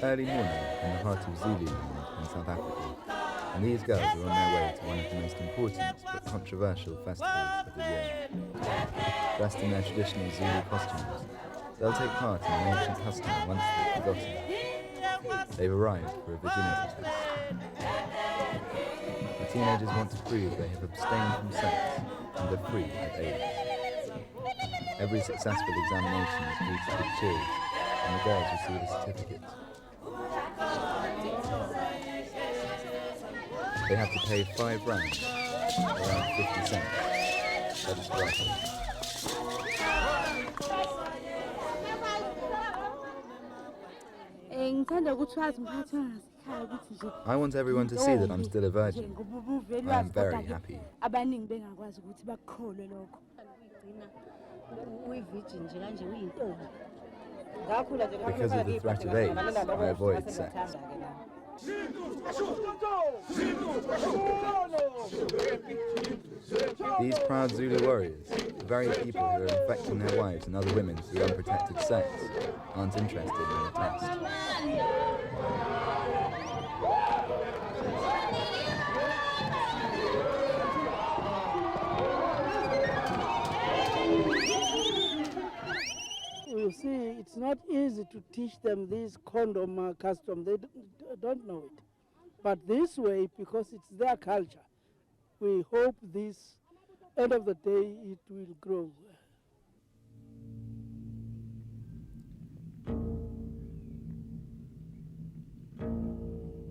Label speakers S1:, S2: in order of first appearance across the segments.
S1: early morning in the heart of Zulu in South Africa, and these girls are on their way to one of the most important but controversial festivals of the year. Dressed in their traditional Zulu costumes, they'll take part in an ancient custom once forgotten. They've arrived for a virginity test. The teenagers want to prove they have abstained from sex and are free of AIDS. Every successful examination is greeted with cheers, and the girls receive a certificate. They have to pay 5 rands, around 50 cents. That is right. I want everyone to see that I'm still a virgin. I am very happy. Because of the threat of AIDS, I avoid sex. These proud Zulu warriors, the very people who are infecting their wives and other women through unprotected sex, aren't interested in the test.
S2: You see, it's not easy to teach them this condom custom. They don't know it. But this way, because it's their culture, we hope this, end of the day, it will grow.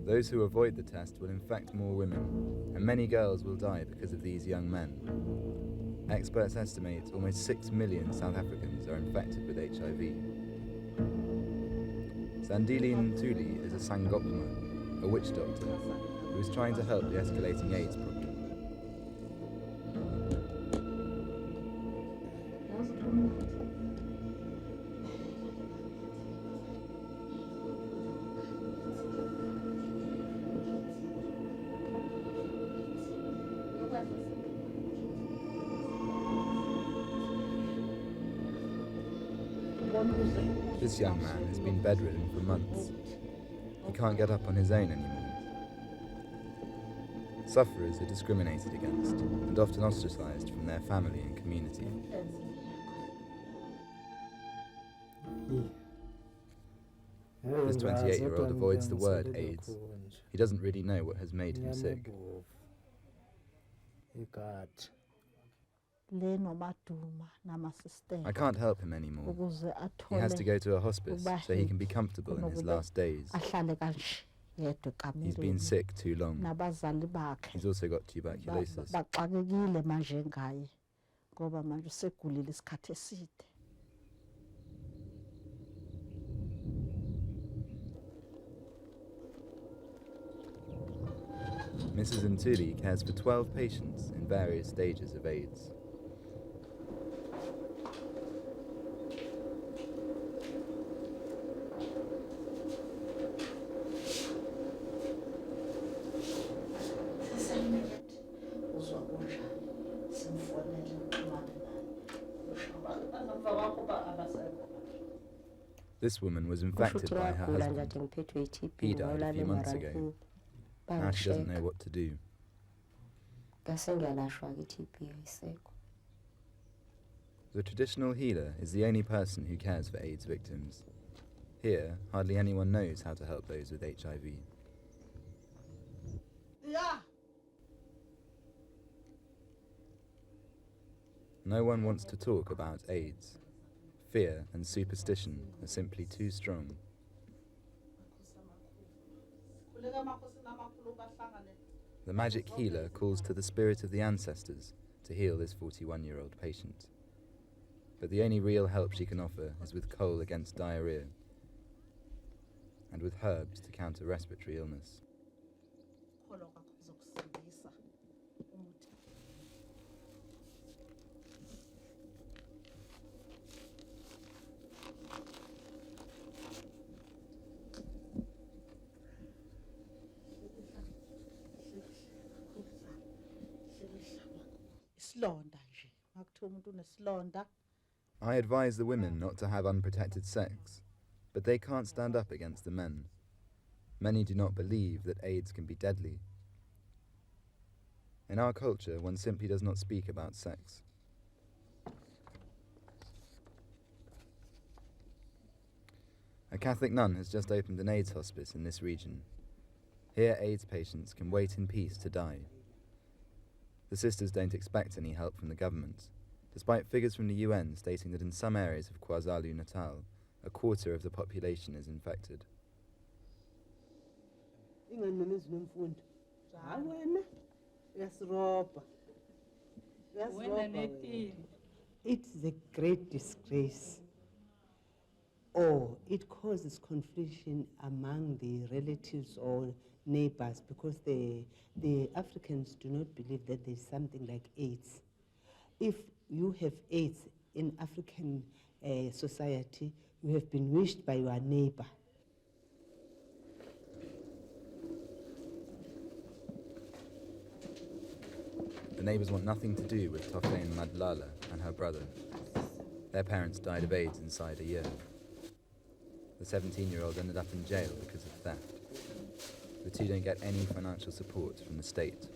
S1: Those who avoid the test will infect more women, and many girls will die because of these young men. Experts estimate almost 6 million South Africans are infected with HIV. Zandile Ntuli is a Sangopma, a witch doctor, who is trying to help the escalating AIDS problem. This young man has been bedridden for months. He can't get up on his own anymore. Sufferers are discriminated against and often ostracised from their family and community. This 28-year-old avoids the word AIDS. He doesn't really know what has made him sick. I can't help him anymore. He has to go to a hospice so he can be comfortable in his last days. He's been sick too long. He's also got tuberculosis. Mrs. Ntuli cares for 12 patients in various stages of AIDS. This woman was infected by her husband. He died a few months ago. Now she doesn't know what to do. The traditional healer is the only person who cares for AIDS victims. Here, hardly anyone knows how to help those with HIV. No one wants to talk about AIDS. Fear and superstition are simply too strong. The magic healer calls to the spirit of the ancestors to heal this 41-year-old patient. But the only real help she can offer is with coal against diarrhea and with herbs to counter respiratory illness. I advise the women not to have unprotected sex, but they can't stand up against the men. Many do not believe that AIDS can be deadly. In our culture, one simply does not speak about sex. A Catholic nun has just opened an AIDS hospice in this region. Here, AIDS patients can wait in peace to die. The sisters don't expect any help from the government, despite figures from the UN stating that in some areas of KwaZulu-Natal, a quarter of the population is infected.
S3: It's a great disgrace, or it causes confusion among the relatives or neighbors, because the Africans do not believe that there's something like AIDS. If you have AIDS in African society, you have been wished by your neighbor.
S1: The neighbours want nothing to do with Tofane Madlala and her brother. Their parents died of AIDS inside a year. The 17-year-old ended up in jail because of theft. The two don't get any financial support from the state.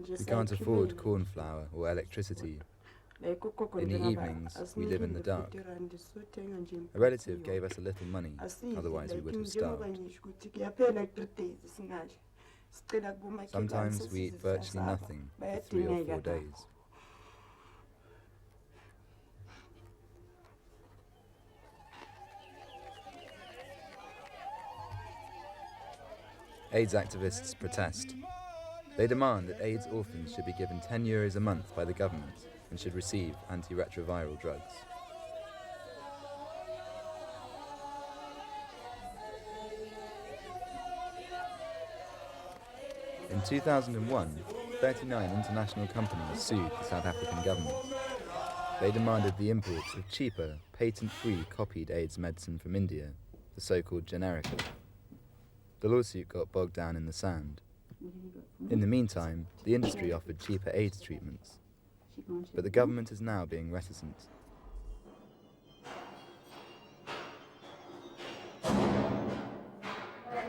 S1: We can't afford corn flour or electricity. In the evenings, we live in the dark. A relative gave us a little money, otherwise we would have starved. Sometimes we eat virtually nothing for 3 or 4 days. AIDS activists protest. They demand that AIDS orphans should be given €10 a month by the government and should receive antiretroviral drugs. In 2001, 39 international companies sued the South African government. They demanded the import of cheaper, patent-free copied AIDS medicine from India, the so-called Generica. The lawsuit got bogged down in the sand. In the meantime, the industry offered cheaper AIDS treatments. But the government is now being reticent.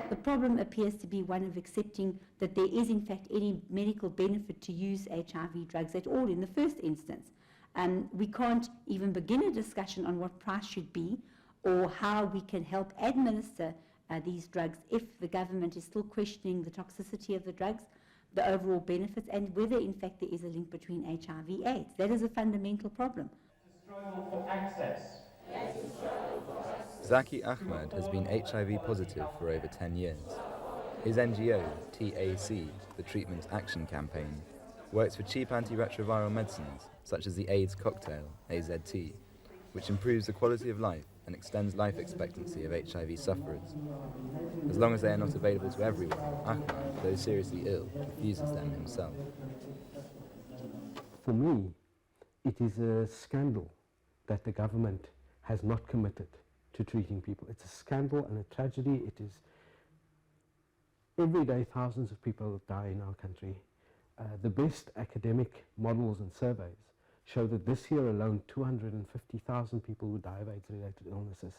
S4: The problem appears to be one of accepting that there is in fact any medical benefit to use HIV drugs at all in the first instance. We can't even begin a discussion on what price should be or how we can help administer these drugs if the government is still questioning the toxicity of the drugs, the overall benefits, and whether in fact there is a link between HIV/AIDS. That is a fundamental problem.
S5: Struggle for access.
S1: Zaki Ahmed has been HIV positive for over 10 years. His NGO, TAC, the Treatment Action Campaign, works for cheap antiretroviral medicines such as the AIDS cocktail, AZT, which improves the quality of life and extends life expectancy of HIV sufferers. As long as they are not available to everyone, Ahmed, though seriously ill, refuses them himself.
S6: For me, it is a scandal that the government has not committed to treating people. It's a scandal and a tragedy. It is every day thousands of people die in our country. The best academic models and surveys show that this year alone 250,000 people will die of AIDS-related illnesses.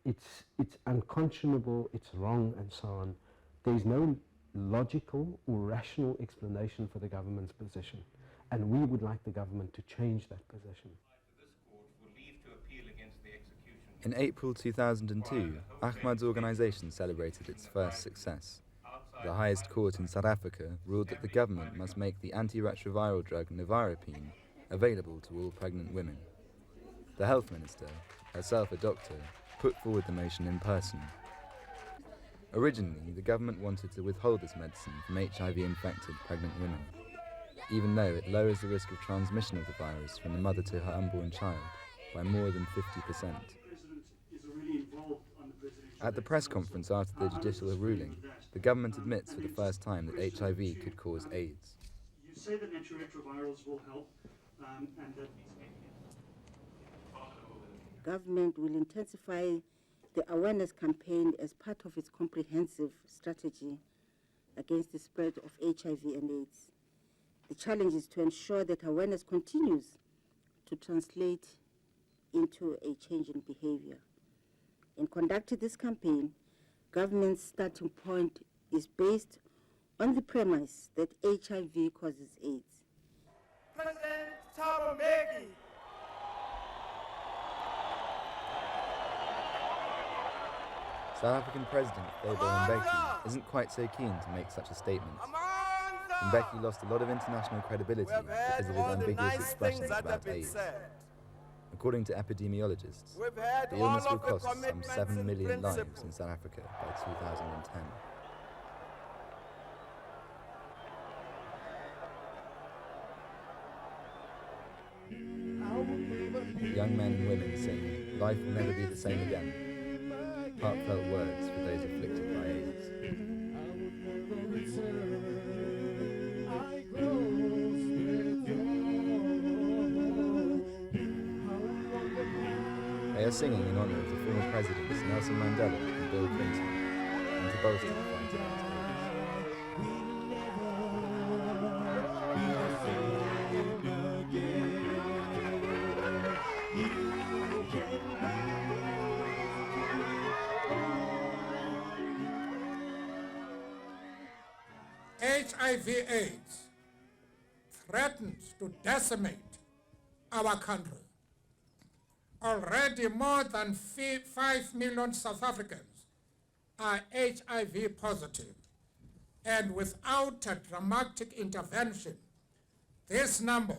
S6: It's unconscionable, it's wrong, and so on. There's no logical or rational explanation for the government's position, and we would like the government to change that position.
S1: In April 2002, Ahmad's organisation celebrated its first success. The highest court in South Africa ruled that the government must make the antiretroviral drug nevirapine available to all pregnant women. The health minister, herself a doctor, put forward the motion in person. Originally, the government wanted to withhold this medicine from HIV-infected pregnant women, even though it lowers the risk of transmission of the virus from the mother to her unborn child by more than 50%. At the press conference after the judicial ruling, the government admits for the first time that HIV could cause AIDS.
S7: You say that antiretrovirals will help, and that government will intensify the awareness campaign as part of its comprehensive strategy against the spread of HIV and AIDS. The challenge is to ensure that awareness continues to translate into a change in behavior. In conducting this campaign, government's starting point is based on the premise that HIV causes AIDS.
S8: President Thabo Mbeki.
S1: South African President Thabo Mbeki isn't quite so keen to make such a statement. Mbeki lost a lot of international credibility because of his ambiguous expressions about AIDS. According to epidemiologists, the illness will cost some 7 million lives in South Africa by 2010. Young men and women sing "Life Will Never Be the Same Again," heartfelt words for those afflicted by AIDS. They are singing in honour of the former presidents Nelson Mandela and Bill Clinton, and to bolster the fight against AIDS.
S9: HIV/AIDS threatens to decimate our country. Already more than 5 million South Africans are HIV positive, and without a dramatic intervention, this number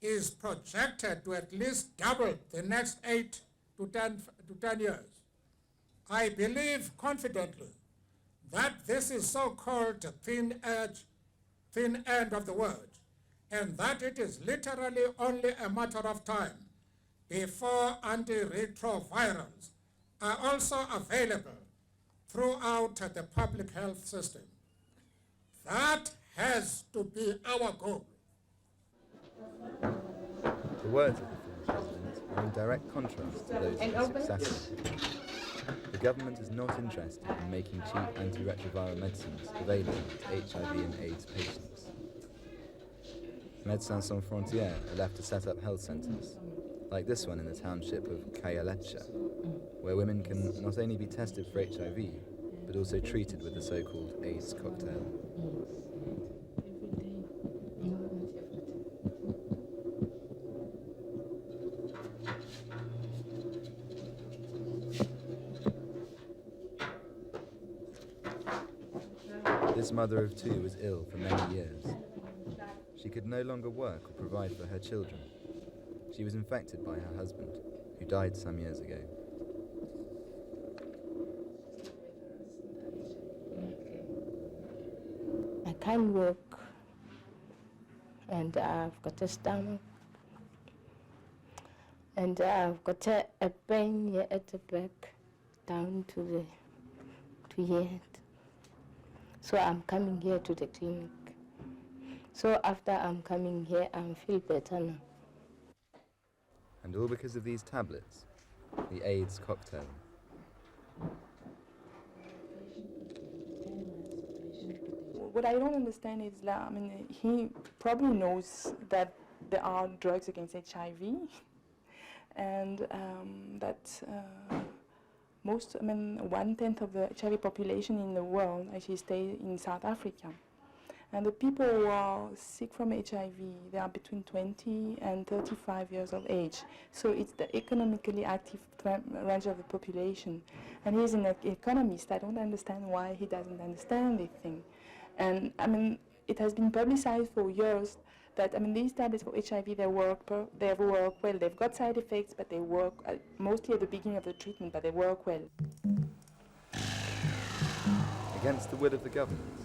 S9: is projected to at least double the next 8 to 10 years. I believe confidently that this is so-called thin end of the word, and that it is literally only a matter of time before antiretrovirals are also available throughout the public health system. That has to be our goal.
S1: The words of the former president are in direct contrast to those of his successor. The government is not interested in making cheap antiretroviral medicines available to HIV and AIDS patients. Médecins Sans Frontières are left to set up health centres, like this one in the township of Kayalecha, where women can not only be tested for HIV, but also treated with the so-called AIDS cocktail. This mother of two was ill for many years. She could no longer work or provide for her children. She was infected by her husband, who died some years ago.
S10: I can't walk, and I've got a stomach, and I've got a pain here at the back, down to here. So I'm coming here to the clinic. So after I'm coming here, I feel better now.
S1: And all because of these tablets, the AIDS cocktail.
S11: What I don't understand is that, he probably knows that there are drugs against HIV, and that most, 1/10 of the HIV population in the world actually stay in South Africa. And the people who are sick from HIV, they are between 20 and 35 years of age. So it's the economically active range of the population. And he's an economist. I don't understand why he doesn't understand this thing. And it has been publicized for years that these tablets for HIV, they work well. They've got side effects, but they work mostly at the beginning of the treatment, but they work well.
S1: Against the will of the government,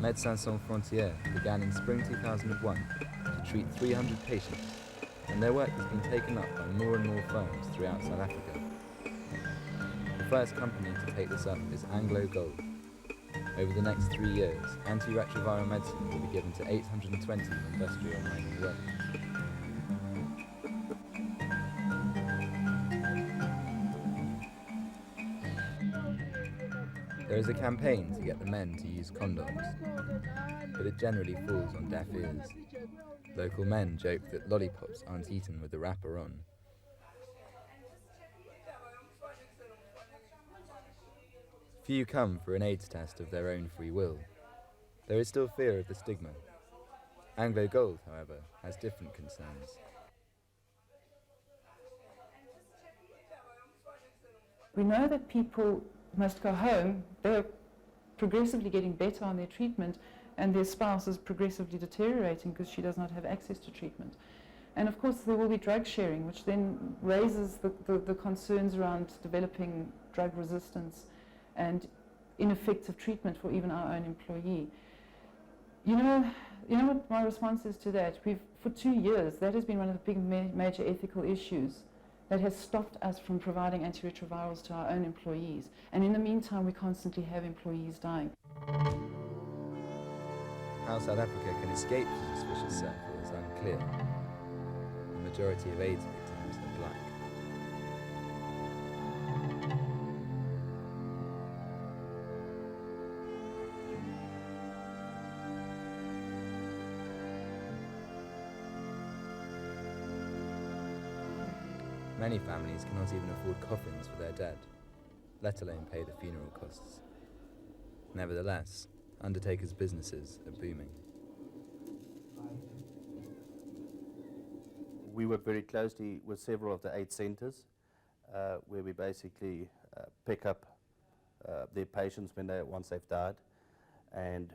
S1: Médecins Sans Frontières began in spring 2001 to treat 300 patients, and their work has been taken up by more and more firms throughout South Africa. The first company to take this up is Anglo Gold. Over the next 3 years, antiretroviral medicine will be given to 820 industrial mining workers. There is a campaign to get the men to use condoms, but it generally falls on deaf ears. Local men joke that lollipops aren't eaten with the wrapper on. Few come for an AIDS test of their own free will. There is still fear of the stigma. Anglo Gold, however, has different concerns.
S12: We know that people must go home. They're progressively getting better on their treatment, and their spouse is progressively deteriorating because she does not have access to treatment. And of course there will be drug sharing, which then raises the concerns around developing drug resistance and ineffective treatment for even our own employee. You know what my response is to that? For 2 years, that has been one of the big major ethical issues that has stopped us from providing antiretrovirals to our own employees. And in the meantime, we constantly have employees dying.
S1: How South Africa can escape from this vicious circle is unclear. The majority of AIDS victims are black. Many families cannot even afford coffins for their dead, let alone pay the funeral costs. Nevertheless, undertakers' businesses are booming.
S13: We work very closely with several of the AIDS centres, where we basically pick up their patients once they've died, and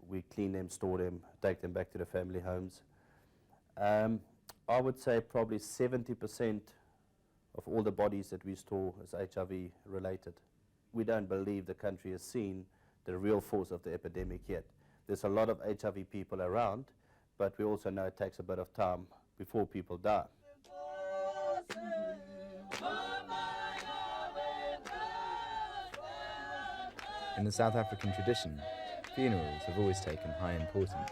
S13: we clean them, store them, take them back to the family homes. I would say probably 70% of all the bodies that we store is HIV related. We don't believe the country has seen the real force of the epidemic yet. There's a lot of HIV people around, but we also know it takes a bit of time before people die.
S1: In the South African tradition, funerals have always taken high importance.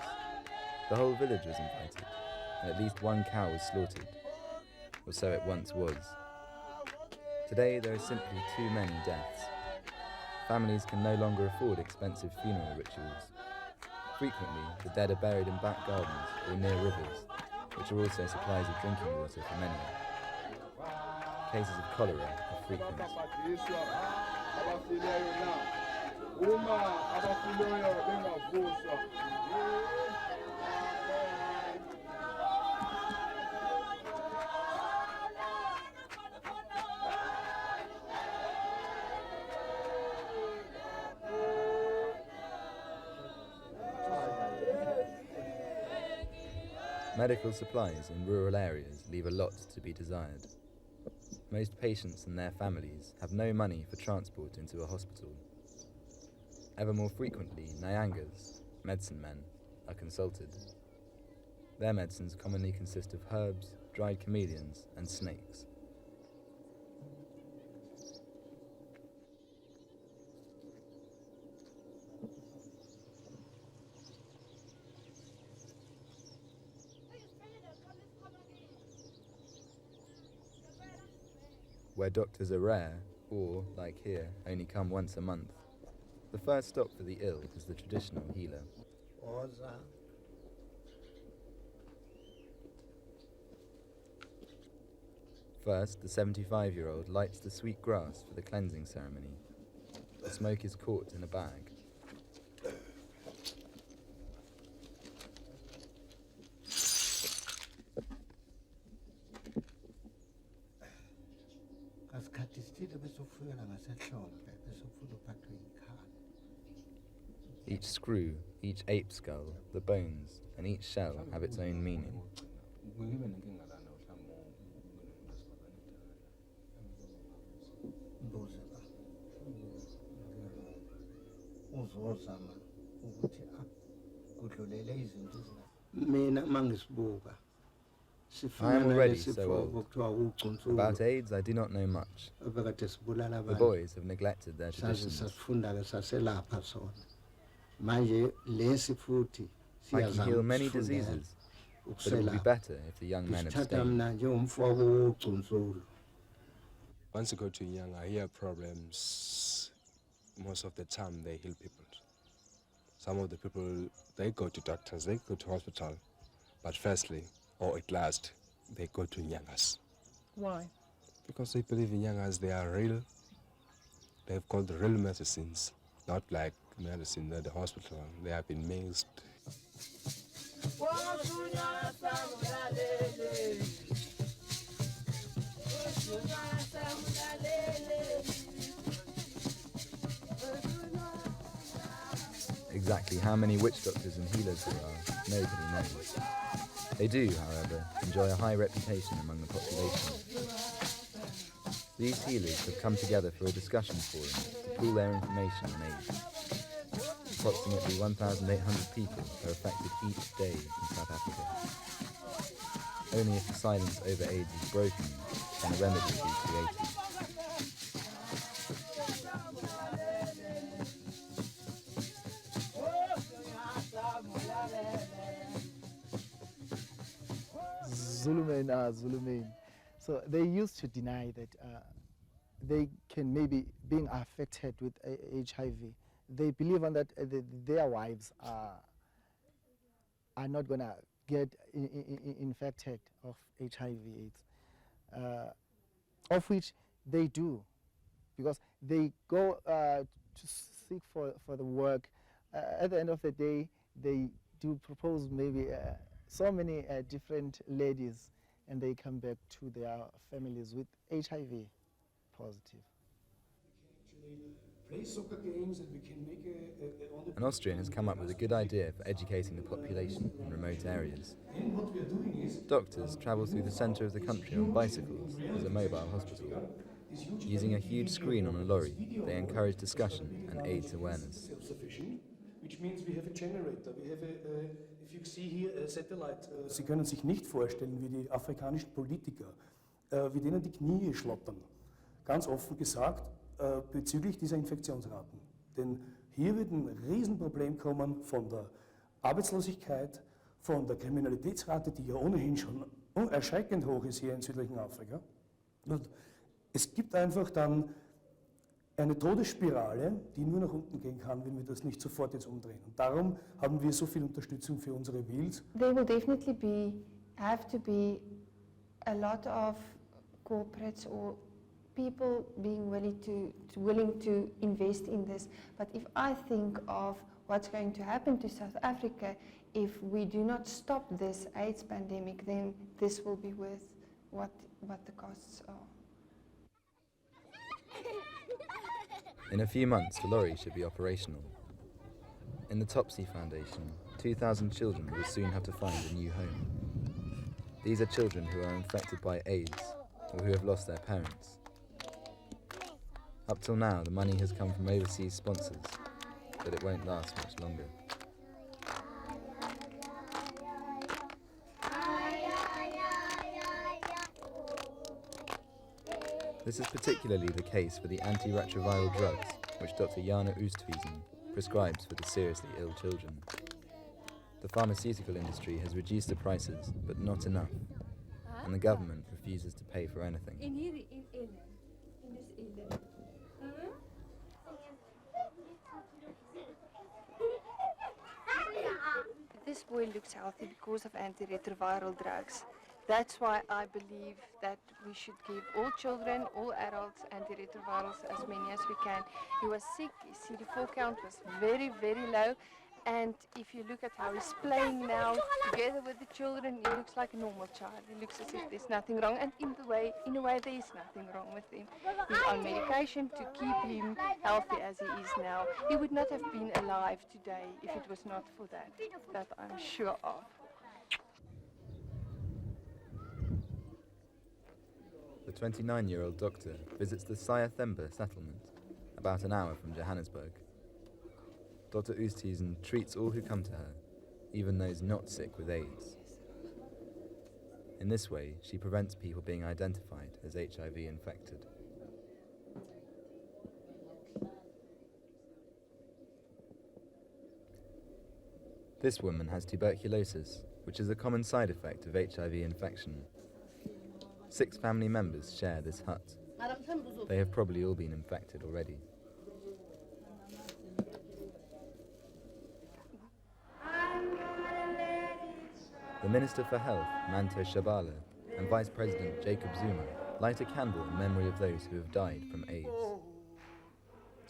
S1: The whole village was invited, and at least one cow was slaughtered, or so it once was. Today there are simply too many deaths. Families can no longer afford expensive funeral rituals. Frequently, the dead are buried in back gardens or near rivers, which are also supplies of drinking water for many. Cases of cholera are frequent. Medical supplies in rural areas leave a lot to be desired. Most patients and their families have no money for transport into a hospital. Ever more frequently, Nyangas, medicine men, are consulted. Their medicines commonly consist of herbs, dried chameleons, and snakes. Where doctors are rare, or, like here, only come once a month, the first stop for the ill is the traditional healer. First, the 75-year-old lights the sweet grass for the cleansing ceremony. The smoke is caught in a bag. Each screw, each ape skull, the bones, and each shell have its own meaning. I am already so old. About AIDS, I do not know much. The boys have neglected their traditions. I can heal many diseases, but it would be better if the young men abstained.
S14: Once you go to young, I hear problems most of the time they heal people. Some of the people, they go to doctors, they go to hospital, but firstly, or at last, they go to Nyangas.
S12: Why?
S14: Because they believe in Nyangas, they are real. They've got the real medicines, not like medicine at the hospital. They have been mixed.
S1: Exactly how many witch doctors and healers there are, nobody knows. They do, however, enjoy a high reputation among the population. These healers have come together for a discussion forum to pool their information on AIDS. Approximately 1,800 people are affected each day in South Africa. Only if the silence over AIDS is broken can a remedy be created.
S15: Zulu. So they used to deny that they can maybe being affected with HIV. They believe on that their wives are not going to get infected of HIV/AIDS, of which they do, because they go to seek for the work. At the end of the day, they do propose maybe so many different ladies, and they come back to their families with HIV positive.
S16: Play soccer games and we can make
S1: An Austrian has come up with a good idea for educating the population in remote areas.
S16: what we are doing is
S1: Doctors travel through the centre of the country on bicycles as a mobile hospital. Using a huge screen on a lorry, they encourage discussion and AIDS awareness.
S16: Self-sufficient, which means we have a generator. We have if you see here a satellite. Sie können sich nicht vorstellen, wie die afrikanischen Politiker, wie denen die Knie schlottern. Ganz offen gesagt, bezüglich dieser Infektionsraten. Denn hier wird ein Riesenproblem kommen von der Arbeitslosigkeit, von der Kriminalitätsrate, die ja ohnehin schon erschreckend hoch ist hier in südlichen Afrika. Und es gibt einfach dann eine Todesspirale, die nur nach unten gehen kann, wenn wir das nicht sofort jetzt umdrehen. Und darum haben wir so viel Unterstützung für unsere Wheels.
S17: There will definitely have to be a lot of corporates or people being willing to invest in this. But if I think of what's going to happen to South Africa, if we do not stop this AIDS pandemic, then this will be worth what the costs are.
S1: In a few months, the lorry should be operational. In the Topsy Foundation, 2,000 children will soon have to find a new home. These are children who are infected by AIDS or who have lost their parents. Up till now, the money has come from overseas sponsors, but it won't last much longer. This is particularly the case for the antiretroviral drugs, which Dr. Jana Oosthuizen prescribes for the seriously ill children. The pharmaceutical industry has reduced the prices, but not enough, and the government refuses to pay for anything.
S17: This boy looks healthy because of antiretroviral drugs. That's why I believe that we should give all children, all adults, antiretrovirals as many as we can. He was sick, his CD4 count was very, very low. And if you look at how he's playing now, together with the children, he looks like a normal child. He looks as if there's nothing wrong, and in a way there is nothing wrong with him. He's on medication to keep him healthy as he is now. He would not have been alive today if it was not for that I'm sure of.
S1: The 29-year-old doctor visits the Saya Themba settlement, about an hour from Johannesburg. Dr. Oosthuizen treats all who come to her, even those not sick with AIDS. In this way, she prevents people being identified as HIV infected. This woman has tuberculosis, which is a common side effect of HIV infection. 6 family members share this hut. They have probably all been infected already. The Minister for Health, Manto Shabala, and Vice President Jacob Zuma light a candle in memory of those who have died from AIDS.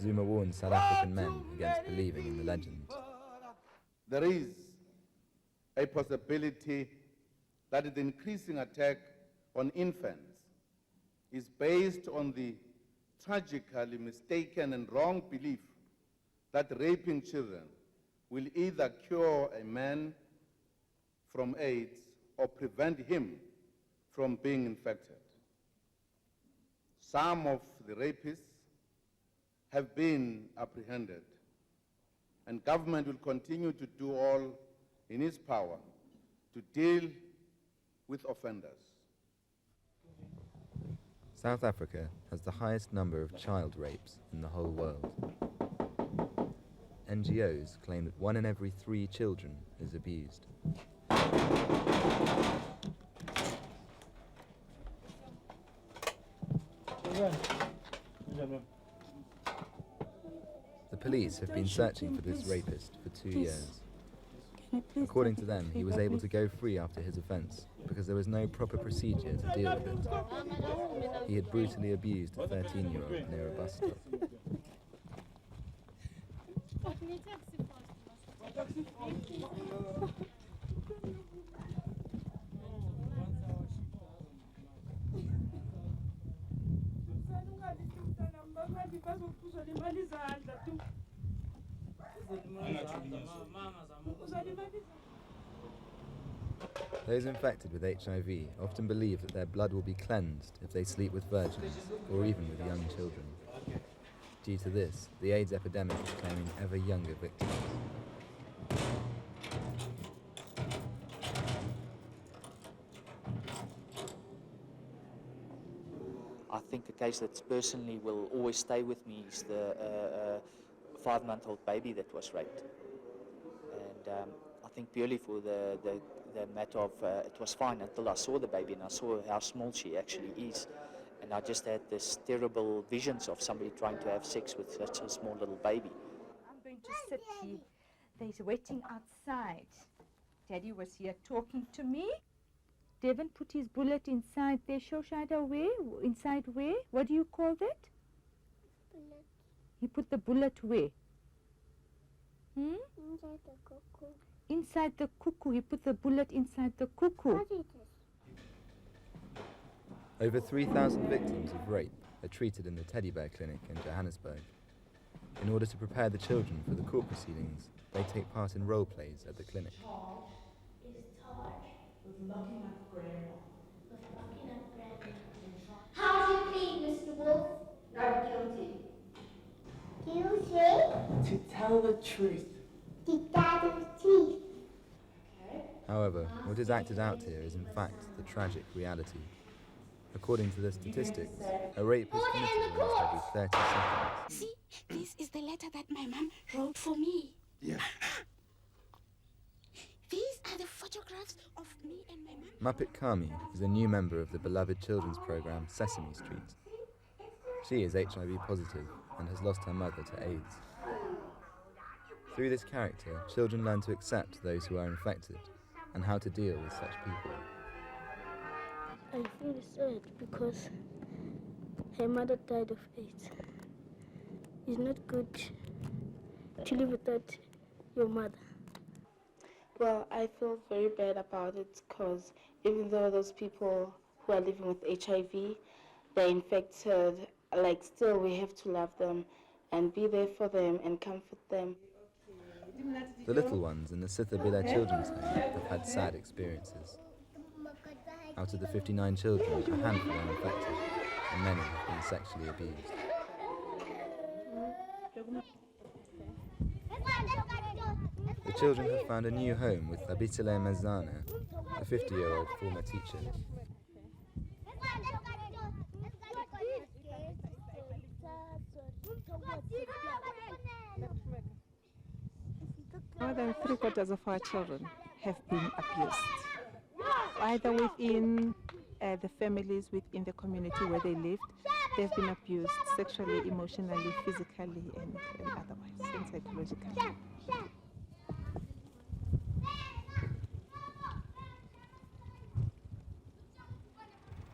S1: Zuma warns South African men against believing in the legend.
S18: There is a possibility that the increasing attack on infants is based on the tragically mistaken and wrong belief that raping children will either cure a man from AIDS or prevent him from being infected. Some of the rapists have been apprehended, and government will continue to do all in its power to deal with offenders.
S1: South Africa has the highest number of child rapes in the whole world. NGOs claim that 1 in every 3 children is abused. The police have been searching for this rapist for 2 years. According to them, he was able to go free after his offence because there was no proper procedure to deal with it. He had brutally abused a 13-year-old near a bus stop. Those infected with HIV often believe that their blood will be cleansed if they sleep with virgins or even with young children. Due to this, the AIDS epidemic is claiming ever younger victims.
S19: I think a case that personally will always stay with me is the 5-month-old baby that was raped. And I think purely for the matter of it was fine until I saw the baby and I saw how small she actually is. And I just had this terrible visions of somebody trying to have sex with such a small little baby.
S20: I'm going to sit here. There's waiting outside. Daddy was here talking to me. Devon put his bullet inside there. Shoshada, where? Inside where? What do you call that? Bullet. He put the bullet where?
S21: Inside the cuckoo.
S20: Inside the cuckoo. He put the bullet inside the cuckoo.
S1: Over 3,000 victims of rape are treated in the Teddy Bear Clinic in Johannesburg. In order to prepare the children for the court proceedings, they take part in role plays at the clinic.
S21: Locking up grandma. How do you plead, Mr. Wolf? Not guilty. Guilty?
S22: To tell the truth.
S21: To tell the truth.
S1: However, what is acted out here is in fact the tragic reality. According to the statistics, a rape is committed almost every 30 seconds.
S21: See, this is the letter that my mom wrote for me.
S22: Yeah.
S21: These are the photographs of me and my mom.
S1: Muppet Kami is a new member of the beloved children's program Sesame Street. She is HIV positive and has lost her mother to AIDS. Through this character, children learn to accept those who are infected and how to deal with such people.
S10: I feel sad because her mother died of AIDS. It's not good to live without your mother.
S23: Well, I feel very bad about it because even though those people who are living with HIV, they're infected, like still we have to love them and be there for them and comfort them.
S1: The little ones in the Sithabila Children's Home have had sad experiences. Out of the 59 children, a handful are infected and many have been sexually abused. The children have found a new home with Abitile Mazana, a 50-year-old former teacher.
S24: More than 3/4 of our children have been abused, either within the families, within the community where they lived. They've been abused sexually, emotionally, physically, and otherwise, and psychologically.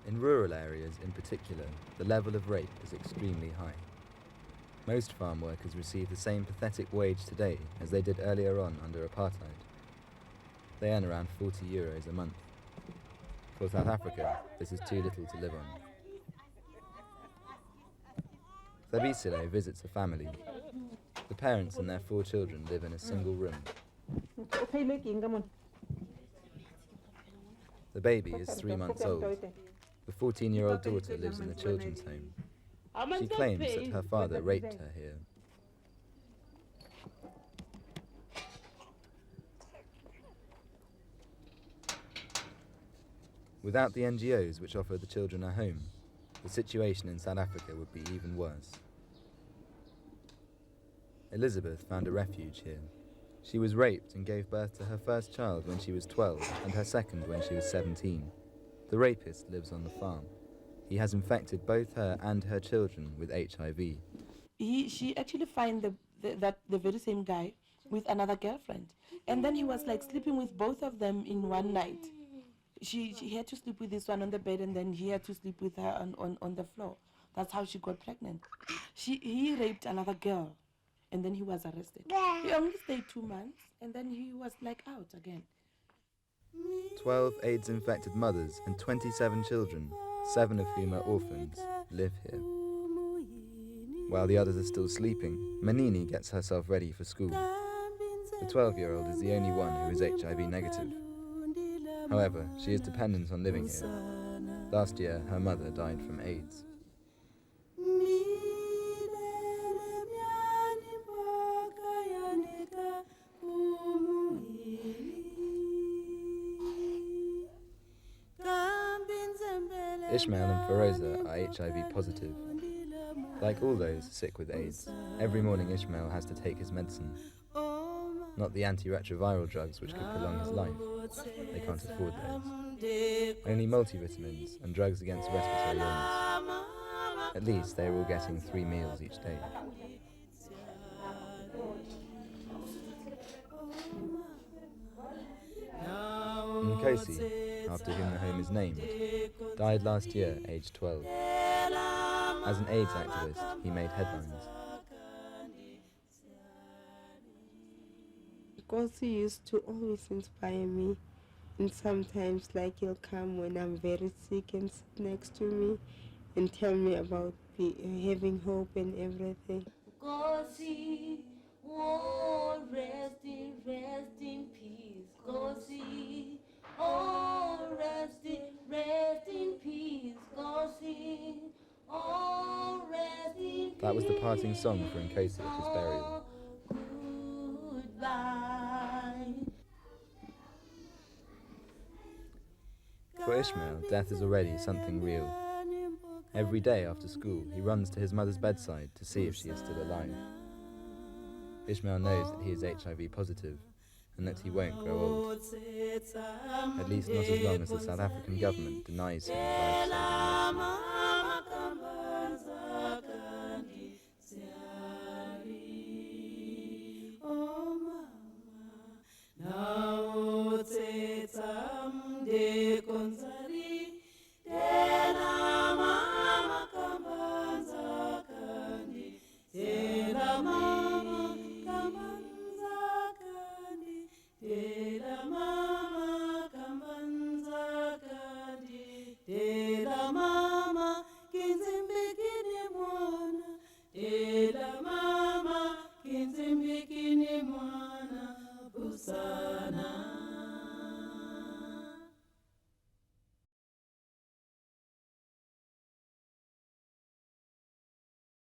S1: In rural areas in particular, the level of rape is extremely high. Most farm workers receive the same pathetic wage today as they did earlier on under apartheid. They earn around €40 a month. For South Africa, this is too little to live on. Thabisile visits a family. The parents and their 4 children live in a single room. The baby is 3 months old. The 14-year-old daughter lives in a children's home. She claims that her father raped her here. Without the NGOs which offer the children a home, the situation in South Africa would be even worse. Elizabeth found a refuge here. She was raped and gave birth to her first child when she was 12 and her second when she was 17. The rapist lives on the farm. He has infected both her and her children with HIV.
S2: She actually found the very same guy with another girlfriend. And then he was like sleeping with both of them in one night. She had to sleep with this one on the bed and then he had to sleep with her on the floor. That's how she got pregnant. He raped another girl and then he was arrested. He only stayed 2 months and then he was like out again.
S1: 12 AIDS-infected mothers and 27 children, 7 of whom are orphans, live here. While the others are still sleeping, Manini gets herself ready for school. The 12-year-old is the only one who is HIV negative. However, she is dependent on living here. Last year, her mother died from AIDS. Ishmael and Feroza are HIV positive. Like all those sick with AIDS, every morning Ishmael has to take his medicine. Not the antiretroviral drugs which could prolong his life. They can't afford those. Only multivitamins and drugs against respiratory illness. At least they are all getting 3 meals each day. Nkosi, after whom the home is named, died last year, aged 12. As an AIDS activist, he made headlines.
S3: Because he used to always inspire me, and sometimes like he'll come when I'm very sick and sit next to me and tell me about having hope and everything.
S4: Kosi, oh, rest in peace, Kosi, oh, rest in peace, Kosi, oh, rest in peace.
S1: That was the parting song for Nkosi at his burial. For Ishmael, death is already something real. Every day after school, he runs to his mother's bedside to see if she is still alive. Ishmael knows that he is HIV positive and that he won't grow old. At least not as long as the South African government denies him life-saving
S4: medicine.